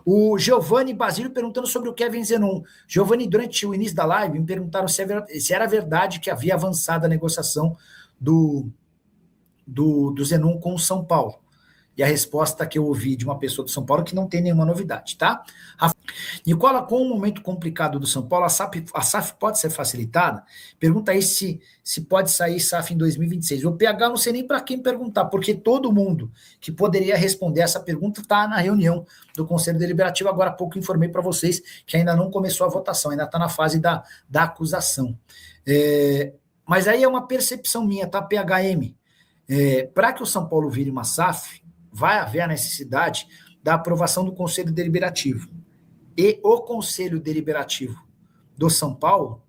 O Giovanni Basílio perguntando sobre o Kevin Zenon. Giovanni, durante o início da live, me perguntaram se era verdade que havia avançado a negociação do Zenon com o São Paulo. E a resposta que eu ouvi de uma pessoa do São Paulo é que não tem nenhuma novidade, tá? Nicola, com o momento complicado do São Paulo, a SAF pode ser facilitada? Pergunta aí se pode sair SAF em 2026. O PH não sei nem para quem perguntar, porque todo mundo que poderia responder essa pergunta está na reunião do Conselho Deliberativo. Agora há pouco informei para vocês que ainda não começou a votação, ainda está na fase da acusação. Mas aí é uma percepção minha, tá, PHM? Para que o São Paulo vire uma SAF, vai haver a necessidade da aprovação do Conselho Deliberativo. E o Conselho Deliberativo do São Paulo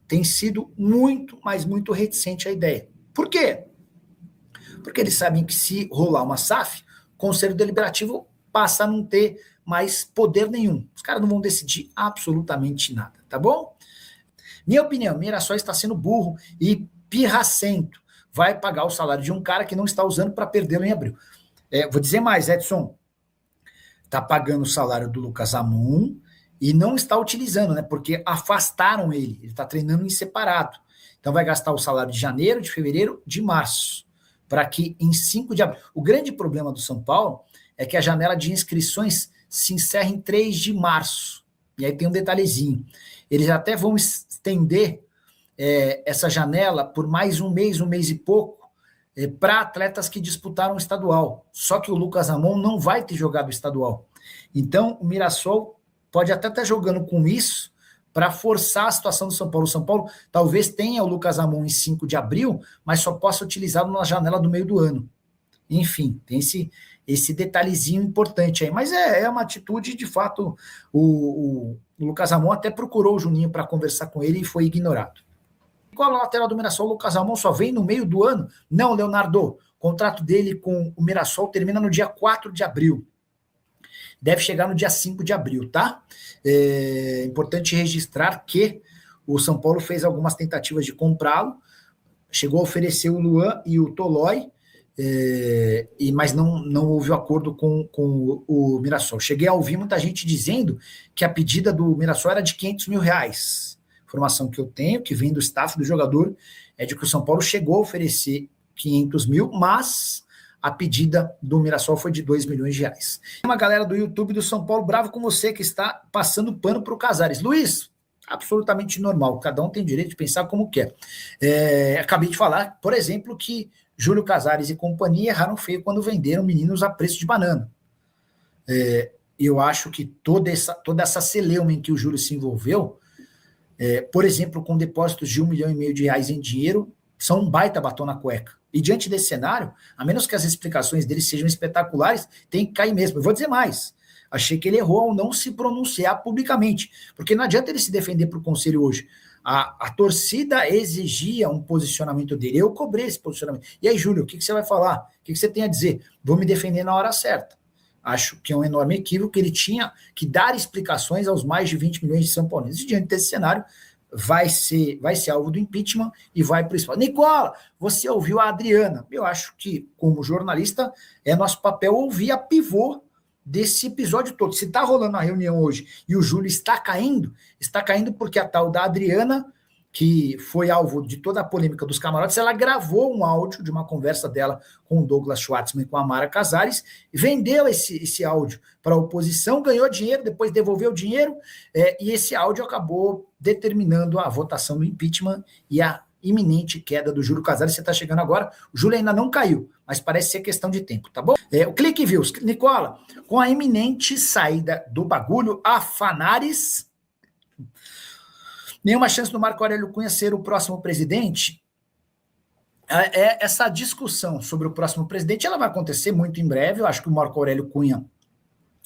tem sido muito, mas muito reticente à ideia. Por quê? Porque eles sabem que se rolar uma SAF, o Conselho Deliberativo passa a não ter mais poder nenhum. Os caras não vão decidir absolutamente nada, tá bom? Minha opinião, Mirassol está sendo burro e pirracento. Vai pagar o salário de um cara que não está usando para perdê-lo em abril. Vou dizer mais, Edson. Está pagando o salário do Lucas Amon e não está utilizando, né? Porque afastaram ele. Ele está treinando em separado. Então vai gastar o salário de janeiro, de fevereiro, de março. Para que em 5 de abril... O grande problema do São Paulo é que a janela de inscrições se encerra em 3 de março. E aí tem um detalhezinho. Eles até vão estender essa janela por mais um mês e pouco, para atletas que disputaram o estadual. Só que o Lucas Amon não vai ter jogado o estadual. Então, o Mirassol pode até estar jogando com isso para forçar a situação do São Paulo. O São Paulo talvez tenha o Lucas Amon em 5 de abril, mas só possa utilizá-lo na janela do meio do ano. Enfim, tem esse detalhezinho importante aí. Mas é uma atitude, de fato, o Lucas Amon até procurou o Juninho para conversar com ele e foi ignorado. Qual a lateral do Mirassol? O Lucas Amon só vem no meio do ano? Não, Leonardo. O contrato dele com o Mirassol termina no dia 4 de abril. Deve chegar no dia 5 de abril, tá? É importante registrar que o São Paulo fez algumas tentativas de comprá-lo, chegou a oferecer o Luan e o Tolói, mas não houve um acordo com o Mirassol. Cheguei a ouvir muita gente dizendo que a pedida do Mirassol era de R$500 mil. Informação que eu tenho, que vem do staff do jogador, é de que o São Paulo chegou a oferecer 500 mil, mas a pedida do Mirassol foi de R$2 milhões. Tem uma galera do YouTube do São Paulo bravo com você, que está passando pano para o Casares. Luiz, absolutamente normal, cada um tem direito de pensar como quer. Acabei de falar, por exemplo, que Júlio Casares e companhia erraram feio quando venderam meninos a preço de banana. Eu acho que toda essa celeuma em que o Júlio se envolveu, por exemplo, com depósitos de R$1,5 milhão em dinheiro, são um baita batom na cueca. E diante desse cenário, a menos que as explicações dele sejam espetaculares, tem que cair mesmo. Eu vou dizer mais. Achei que ele errou ao não se pronunciar publicamente, porque não adianta ele se defender para o conselho hoje. A torcida exigia um posicionamento dele. Eu cobrei esse posicionamento. E aí, Júlio, o que você vai falar? O que você tem a dizer? Vou me defender na hora certa. Acho que é um enorme equívoco que ele tinha que dar explicações aos mais de 20 milhões de São Paulinos. E diante desse cenário, vai ser alvo do impeachment e vai para o espaço. Nicola, você ouviu a Adriana? Eu acho que, como jornalista, é nosso papel ouvir a pivô desse episódio todo. Se está rolando a reunião hoje e o Júlio está caindo porque a tal da Adriana, que foi alvo de toda a polêmica dos camarotes, ela gravou um áudio de uma conversa dela com o Douglas Schwartzman e com a Mara Casares, vendeu esse áudio para a oposição, ganhou dinheiro, depois devolveu o dinheiro, e esse áudio acabou determinando a votação do impeachment e a iminente queda do Júlio Casares. Você está chegando agora, o Júlio ainda não caiu, mas parece ser questão de tempo, tá bom? O Clique Views, Nicola, com a iminente saída do bagulho, a Fanares... Nenhuma chance do Marco Aurélio Cunha ser o próximo presidente? Essa discussão sobre o próximo presidente, ela vai acontecer muito em breve. Eu acho que o Marco Aurélio Cunha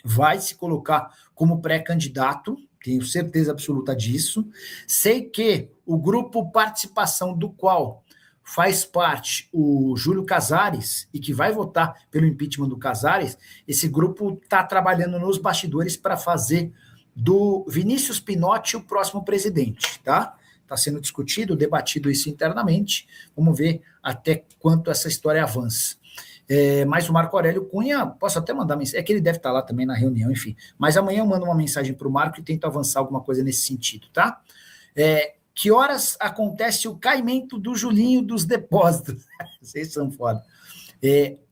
vai se colocar como pré-candidato, tenho certeza absoluta disso. Sei que o grupo participação do qual faz parte o Júlio Casares e que vai votar pelo impeachment do Casares, esse grupo está trabalhando nos bastidores para fazer do Vinícius Pinotti o próximo presidente, tá? Está sendo discutido, debatido isso internamente. Vamos ver até quanto essa história avança. Mas o Marco Aurélio Cunha, posso até mandar mensagem, é que ele deve estar lá também na reunião, enfim. Mas amanhã eu mando uma mensagem para o Marco e tento avançar alguma coisa nesse sentido, tá? Que horas acontece o caimento do Julinho dos depósitos? Vocês são foda.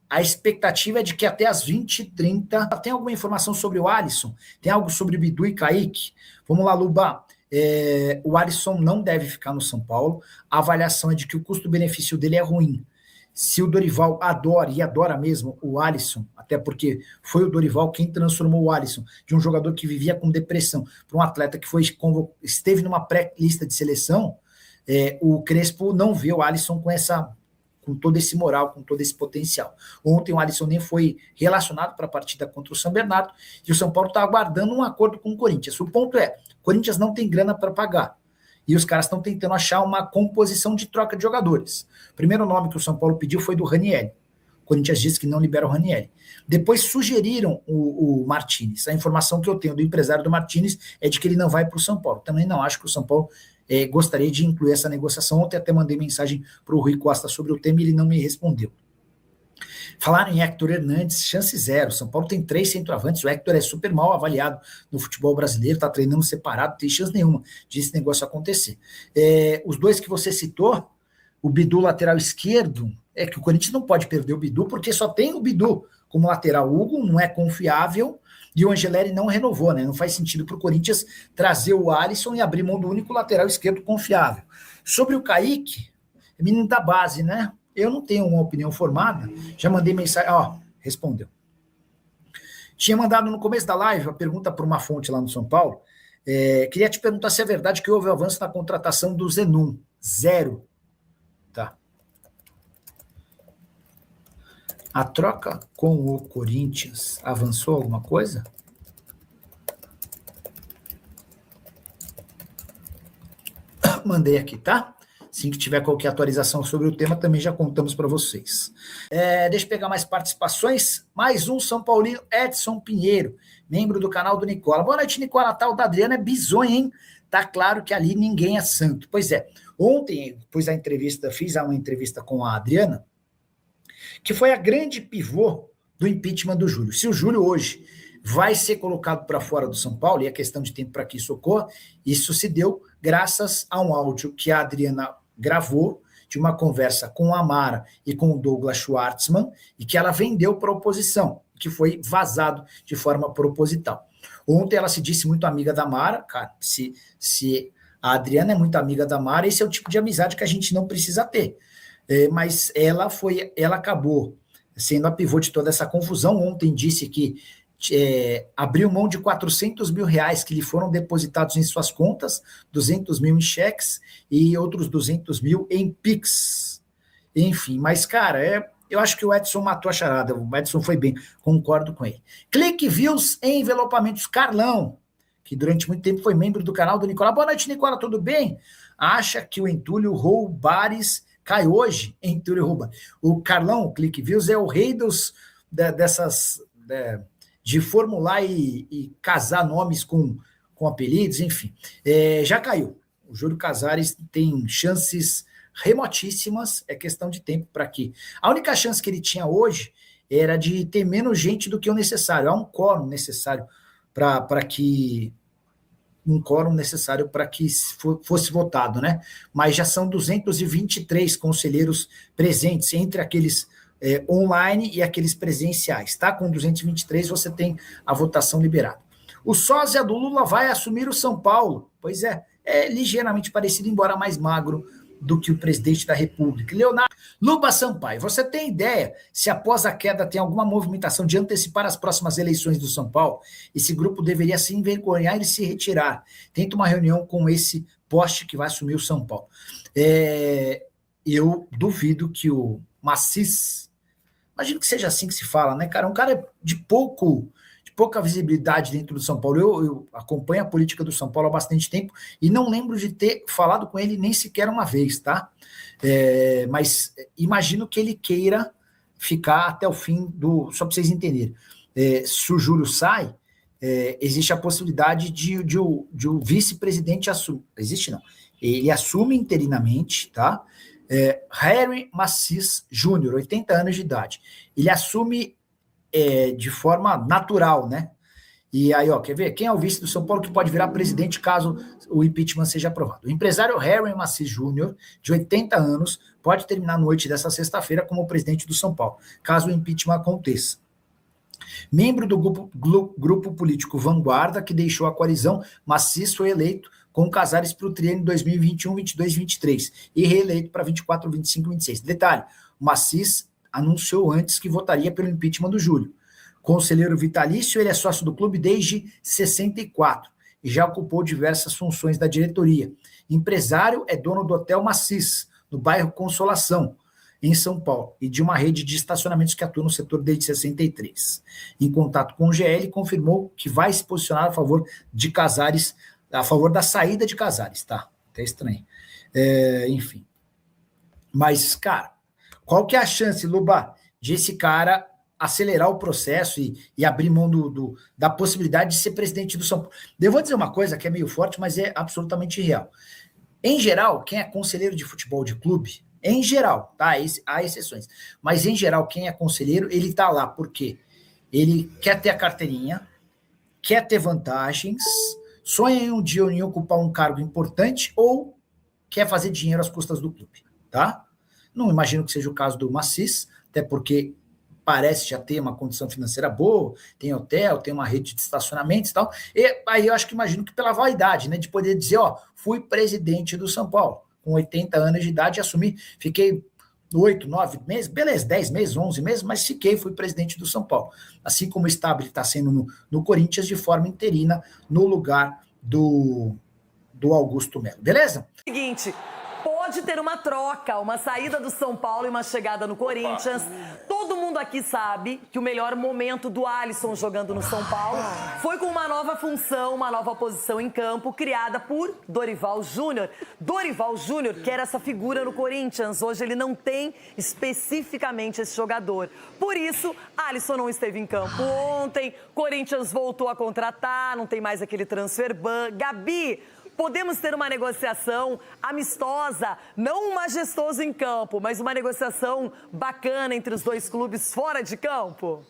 A expectativa é de que até as 20h30... Tem alguma informação sobre o Alisson? Tem algo sobre o Bidu e Kaique? Vamos lá, Luba. O Alisson não deve ficar no São Paulo. A avaliação é de que o custo-benefício dele é ruim. Se o Dorival adora, e adora mesmo, o Alisson, até porque foi o Dorival quem transformou o Alisson de um jogador que vivia com depressão para um atleta que esteve numa pré-lista de seleção, o Crespo não vê o Alisson com todo esse moral, com todo esse potencial. Ontem o Alisson nem foi relacionado para a partida contra o São Bernardo, e o São Paulo está aguardando um acordo com o Corinthians. O ponto é, o Corinthians não tem grana para pagar, e os caras estão tentando achar uma composição de troca de jogadores. O primeiro nome que o São Paulo pediu foi do Ranieri. O Corinthians disse que não libera o Ranieri. Depois sugeriram o Martínez. A informação que eu tenho do empresário do Martínez é de que ele não vai para o São Paulo. Também não acho que o São Paulo gostaria de incluir essa negociação. Ontem até mandei mensagem para o Rui Costa sobre o tema e ele não me respondeu. Falaram em Héctor Hernandes, chance zero. São Paulo tem 3 centroavantes, o Héctor é super mal avaliado no futebol brasileiro, está treinando separado, não tem chance nenhuma de esse negócio acontecer. Os 2 que você citou, o Bidu lateral esquerdo, é que o Corinthians não pode perder o Bidu, porque só tem o Bidu como lateral. O Hugo não é confiável e o Angeleri não renovou, né? Não faz sentido para o Corinthians trazer o Alisson e abrir mão do único lateral esquerdo confiável. Sobre o Kaique, menino da base, né? Eu não tenho uma opinião formada, já mandei mensagem, respondeu. Tinha mandado no começo da live a pergunta para uma fonte lá no São Paulo, queria te perguntar se é verdade que houve avanço na contratação do Zenum. 0. Tá. A troca com o Corinthians avançou alguma coisa? Mandei aqui, tá? Assim que tiver qualquer atualização sobre o tema, também já contamos para vocês. Deixa eu pegar mais participações. Mais um São Paulino, Edson Pinheiro, membro do canal do Nicola. Boa noite, Nicola. A tal da Adriana é bizonha, hein? Tá claro que ali ninguém é santo. Pois é. Ontem, depois da entrevista, fiz uma entrevista com a Adriana, que foi a grande pivô do impeachment do Júlio. Se o Júlio hoje vai ser colocado para fora do São Paulo, e é questão de tempo para que isso ocorra, isso se deu graças a um áudio que a Adriana gravou de uma conversa com a Mara e com o Douglas Schwartzman, e que ela vendeu para a oposição, que foi vazado de forma proposital. Ontem ela se disse muito amiga da Mara. Cara, se a Adriana é muito amiga da Mara, esse é o tipo de amizade que a gente não precisa ter. Mas ela acabou sendo a pivô de toda essa confusão. Ontem disse que abriu mão de R$400 mil que lhe foram depositados em suas contas, 200 mil em cheques e outros 200 mil em Pix. Enfim, mas, cara, eu acho que o Edson matou a charada. O Edson foi bem, concordo com ele. Clique Views em envelopamentos. Carlão, que durante muito tempo foi membro do canal do Nicola. Boa noite, Nicola, tudo bem? Acha que o entulho Roubares cai hoje? Entulho Roubares. O Carlão, o Clique Views, é o rei de formular e casar nomes com apelidos, enfim. Já caiu. O Júlio Casares tem chances remotíssimas, é questão de tempo para que... A única chance que ele tinha hoje era de ter menos gente do que o necessário. Há um quórum necessário para que fosse votado, né? Mas já são 223 conselheiros presentes, entre aqueles online e aqueles presenciais, tá? Com 223 você tem a votação liberada. O sósia do Lula vai assumir o São Paulo. Pois é ligeiramente parecido, embora mais magro do que o presidente da República. Leonardo Luba Sampaio, você tem ideia se após a queda tem alguma movimentação de antecipar as próximas eleições do São Paulo? Esse grupo deveria se envergonhar e se retirar. Tenta uma reunião com esse poste que vai assumir o São Paulo. Eu duvido que o Macis, imagino que seja assim que se fala, né, cara? Um cara de pouca visibilidade dentro do São Paulo. Eu acompanho a política do São Paulo há bastante tempo e não lembro de ter falado com ele nem sequer uma vez, tá? Mas imagino que ele queira ficar até o fim só para vocês entenderem. Se o Júlio sai, existe a possibilidade de o vice-presidente assumir. Existe não. Ele assume interinamente, tá? Harry Macis Jr., 80 anos de idade. Ele assume de forma natural, né? E aí, ó, quer ver? Quem é o vice do São Paulo que pode virar presidente caso o impeachment seja aprovado? O empresário Harry Macis Jr., de 80 anos, pode terminar a noite dessa sexta-feira como presidente do São Paulo, caso o impeachment aconteça. Membro do grupo político Vanguarda, que deixou a coalizão, Macis foi eleito com Casares para o triênio 2021, 22, 23 e reeleito para 24, 25 e 26. Detalhe, o Macis anunciou antes que votaria pelo impeachment do Júlio. Conselheiro vitalício, ele é sócio do clube desde 64 e já ocupou diversas funções da diretoria. Empresário, é dono do Hotel Macis, no bairro Consolação, em São Paulo, e de uma rede de estacionamentos que atua no setor desde 63. Em contato com o GL, confirmou que vai se posicionar a favor de Casares, a favor da saída de Casares, tá? Até estranho. Enfim. Mas, cara, qual que é a chance, Luba, de esse cara acelerar o processo e abrir mão da possibilidade de ser presidente do São Paulo? Eu vou dizer uma coisa que é meio forte, mas é absolutamente real. Em geral, quem é conselheiro de futebol de clube, em geral, tá? Há exceções, mas em geral, quem é conselheiro, ele tá lá porque ele quer ter a carteirinha, quer ter vantagens, sonha em um dia em ocupar um cargo importante ou quer fazer dinheiro às custas do clube, tá? Não imagino que seja o caso do Macis, até porque parece já ter uma condição financeira boa, tem hotel, tem uma rede de estacionamentos e tal. E aí eu acho que imagino que pela vaidade, né, de poder dizer, ó, fui presidente do São Paulo, com 80 anos de idade, assumi, fiquei 8, 9 meses, beleza, 10 meses, 11 meses, mas fui presidente do São Paulo. Assim como o Stabile está sendo no Corinthians de forma interina, no lugar do Augusto Melo, beleza? Seguinte, pode ter uma troca, uma saída do São Paulo e uma chegada no Corinthians. Todo mundo aqui sabe que o melhor momento do Alisson jogando no São Paulo foi com uma nova função, uma nova posição em campo, criada por Dorival Júnior. Dorival Júnior, que era essa figura no Corinthians, hoje ele não tem especificamente esse jogador. Por isso, Alisson não esteve em campo ontem, Corinthians voltou a contratar, não tem mais aquele transfer ban. Gabi, podemos ter uma negociação amistosa, não um majestoso em campo, mas uma negociação bacana entre os dois clubes fora de campo?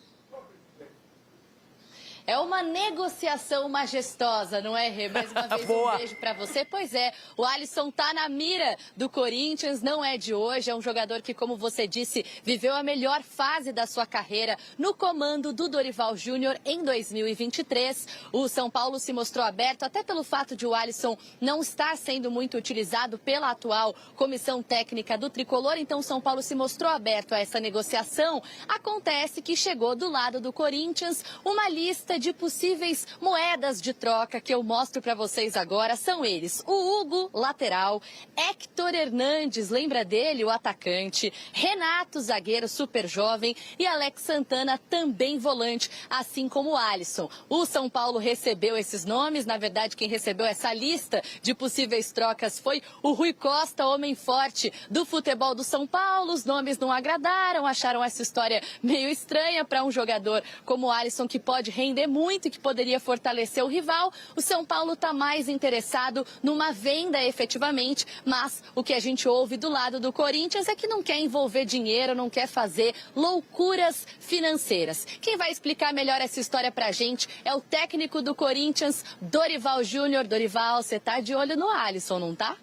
É uma negociação majestosa, não é, Rê? Mais uma vez, um beijo pra você. Pois é, o Alisson tá na mira do Corinthians, não é de hoje. É um jogador que, como você disse, viveu a melhor fase da sua carreira no comando do Dorival Júnior em 2023. O São Paulo se mostrou aberto, até pelo fato de o Alisson não estar sendo muito utilizado pela atual comissão técnica do Tricolor. Então, o São Paulo se mostrou aberto a essa negociação. Acontece que chegou do lado do Corinthians uma lista de possíveis moedas de troca que eu mostro para vocês agora. São eles: o Hugo, lateral; Héctor Hernandes, lembra dele, o atacante; Renato, zagueiro super jovem; e Alex Santana, também volante, assim como o Alisson. O São Paulo recebeu esses nomes. Na verdade, quem recebeu essa lista de possíveis trocas foi o Rui Costa, homem forte do futebol do São Paulo. Os nomes não agradaram, acharam essa história meio estranha para um jogador como o Alisson, que pode render muito e que poderia fortalecer o rival. O São Paulo está mais interessado numa venda efetivamente, mas o que a gente ouve do lado do Corinthians é que não quer envolver dinheiro, não quer fazer loucuras financeiras. Quem vai explicar melhor essa história pra gente é o técnico do Corinthians, Dorival Júnior. Dorival, você tá de olho no Alisson, não tá?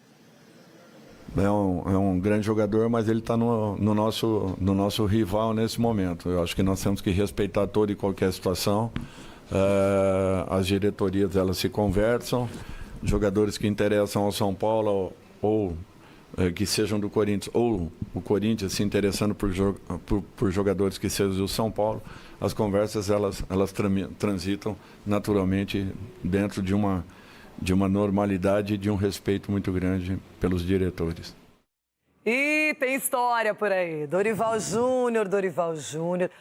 É um grande jogador, mas ele está no nosso rival nesse momento. Eu acho que nós temos que respeitar toda e qualquer situação. As diretorias, elas se conversam. Jogadores que interessam ao São Paulo ou que sejam do Corinthians, ou o Corinthians se interessando por jogadores que sejam do São Paulo, as conversas elas transitam naturalmente dentro de uma normalidade e de um respeito muito grande pelos diretores. E tem história por aí. Dorival Júnior.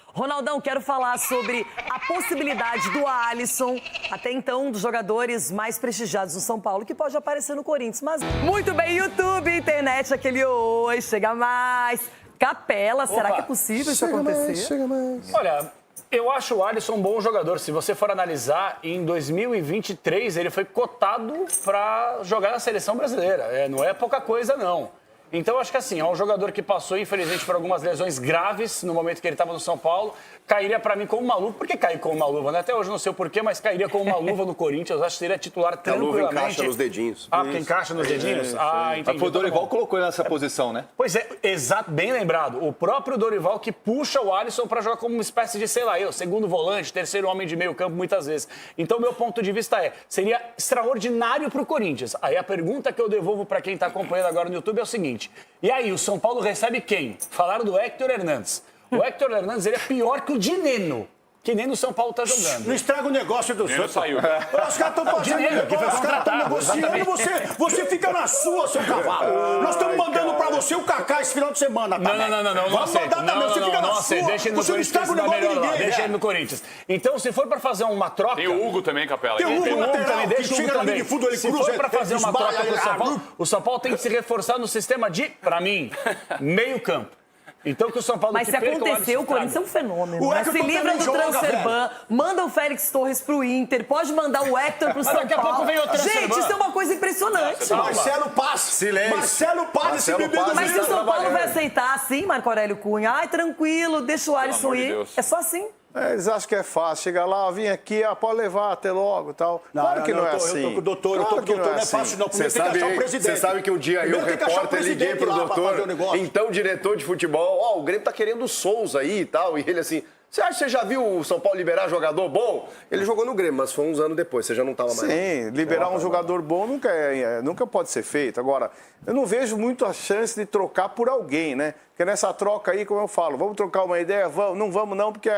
Ronaldão, quero falar sobre a possibilidade do Alisson, até então um dos jogadores mais prestigiados do São Paulo, que pode aparecer no Corinthians. Mas muito bem, YouTube, internet, aquele oi, chega mais. Capela, será que é possível isso acontecer? Chega mais. Olha, eu acho o Alisson um bom jogador. Se você for analisar, em 2023 ele foi cotado para jogar na seleção brasileira. Não é pouca coisa, não. Então, acho que assim, é um jogador que passou, infelizmente, por algumas lesões graves no momento que ele estava no São Paulo. Cairia para mim como uma luva. Por que cair como uma luva, né? Até hoje não sei o porquê, mas cairia como uma luva no Corinthians. Acho que seria titular tranquilamente. A luva encaixa nos dedinhos. Ah, porque encaixa nos dedinhos? Ah, entendi. Mas o Dorival colocou ele nessa posição, né? Pois é, exato, bem lembrado. O próprio Dorival que puxa o Alisson para jogar como uma espécie de, sei lá, segundo volante, terceiro homem de meio campo, muitas vezes. Então, meu ponto de vista seria extraordinário para o Corinthians. Aí a pergunta que eu devolvo para quem está acompanhando agora no YouTube é o seguinte: e aí, o São Paulo recebe quem? Falaram do Héctor Hernandes. O Héctor Hernandes, ele é pior que o Dineno, que nem no São Paulo tá jogando. Não estraga o negócio do Santos. Saiu. Os caras estão fazendo Dinheiro, que foi negócio, os caras estão contratado, negociando, você fica na sua, seu cavalo. Nós estamos mandando pra você o Kaká esse final de semana, tá? Não Vamos aceito. mandar também, você fica na sua. Deixa ele no Você não Corinthians, estraga o que negócio de melhor lá. ninguém, Deixa velho. ele no Corinthians. Então, se for pra fazer uma troca... Tem o Hugo também, Capela. Tem o Hugo Tem o Hugo lateral, também, que deixa o Hugo chega na também. linha de fundo, ele Se cruza, for pra fazer ele uma troca esbalha, pro São Paulo, o São Paulo tem que se reforçar no sistema de, pra mim, meio campo. Então que o São Paulo... Mas se acontecer, o Corinthians é um fenômeno. Né? Se livra do Transferban, manda o Félix Torres pro Inter, pode mandar o Héctor pro São Paulo. daqui a pouco vem o Transferban. Gente, isso é uma coisa impressionante. Marcelo Paz. Silêncio. Marcelo Paz, esse bebê do Mas se o São Paulo vai aceitar assim, Marco Aurélio Cunha, ai, tranquilo, deixa o Alisson amor de ir. Deus. É só assim. Eles acham que é fácil. Chega lá, vim aqui, pode levar até logo e tal. Claro que não é assim. Eu tô com o doutor, eu tô com o doutor, não é fácil não. Você sabe que um dia eu, repórter, liguei pro doutor, então diretor de futebol, o Grêmio tá querendo o Souza aí e tal, e ele assim, você acha que você já viu o São Paulo liberar jogador bom? Ele jogou no Grêmio, mas foi uns anos depois, você já não tava mais. Sim, liberar um jogador bom nunca pode ser feito. Agora, eu não vejo muito a chance de trocar por alguém, né? Porque nessa troca aí, como eu falo, vamos trocar uma ideia? Não vamos não, porque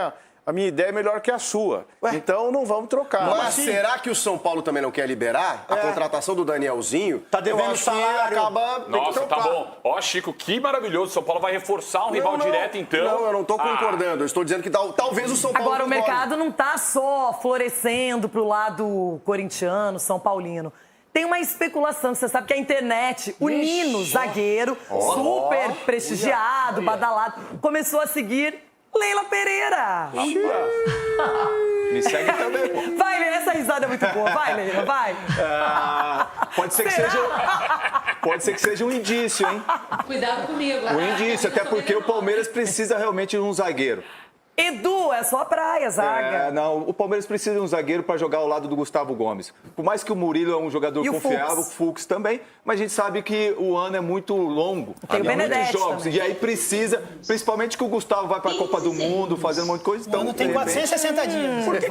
a minha ideia é melhor que a sua. Então não vamos trocar. Mas será que o São Paulo também não quer liberar a contratação do Danielzinho? Tá devendo salário. Acaba Nossa, tá bom. Ó, Chico, que maravilhoso. O São Paulo vai reforçar um rival direto, então. Não, eu não tô concordando. Eu estou dizendo que talvez o São Paulo... Agora, o mercado não tá só florescendo pro lado corintiano, São Paulino. Tem uma especulação, você sabe que a internet, o Nino, zagueiro, super prestigiado, badalado, começou a seguir Leila Pereira. Me segue também, pô. Vai, Leila, essa risada é muito boa. Vai, Leila, vai. Pode ser que seja um indício, hein? Cuidado comigo. Um indício, até porque o Palmeiras precisa realmente de um zagueiro. Edu, é sua praia, zaga. Não, o Palmeiras precisa de um zagueiro para jogar ao lado do Gustavo Gomes. Por mais que o Murilo é um jogador E o confiável, Fux? o Fux também, mas a gente sabe que o ano é muito longo. Tem o muitos Benedetti jogos. também. E aí precisa, principalmente que o Gustavo vai para a Copa do Mundo, fazendo um monte de coisa. Então, Não tem de repente, 460 dias.